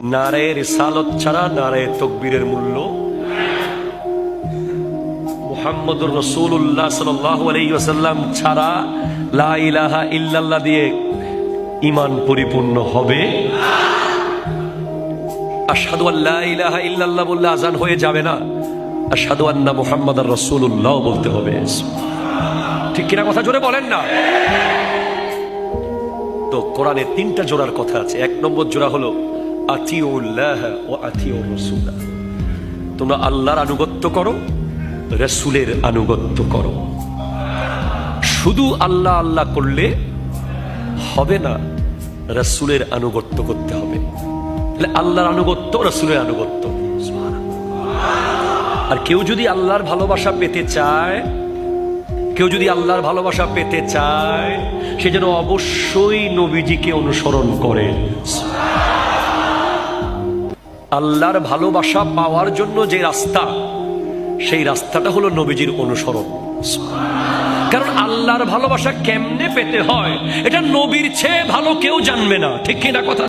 নারে রিসালত ছাড়া নারে তাকবীরের মূল্য। মুহাম্মদুর রাসূলুল্লাহ সাল্লাল্লাহু আলাইহি ওয়াসাল্লাম ছাড়া লা ইলাহা ইল্লাল্লাহ দিয়ে ঈমান পরিপূর্ণ হবে। আশহাদু আল্লা ইলাহা ইল্লাল্লাহ বললে আযান হয়ে যাবে না, আশহাদু আন্না মুহাম্মাদার রাসূলুল্লাহ বলতে হবে। ঠিক কিনা কথা জোরে বলেন না। তো কোরআনে তিনটা জোড়ার কথা আছে। এক নম্বর জোড়া হলো আতিউল্লাহ ওয়া আতিউর রাসূল। তোমরা আল্লাহর আনুগত্য করো, রাসূলের আনুগত্য করো। শুধু আল্লাহ আল্লাহ করলে হবে না, রাসূলের আনুগত্য করতে হবে। তাহলে আল্লাহর আনুগত্য, রাসূলের আনুগত্য। আর কেউ যদি আল্লাহর ভালোবাসা পেতে চায়, কেউ যদি আল্লাহর ভালোবাসা পেতে চায়, সে যেন অবশ্যই নবীজিকে অনুসরণ করে। আল্লাহর ভালোবাসা পাওয়ার জন্য যে রাস্তা, সেই রাস্তাটা হলো নবীজির অনুসরণ। কারণ আল্লাহর ভালোবাসা কেমনে পেতে হয় এটা নবীর চেয়ে ভালো কেউ জানবে না। ঠিক কিনা কথা?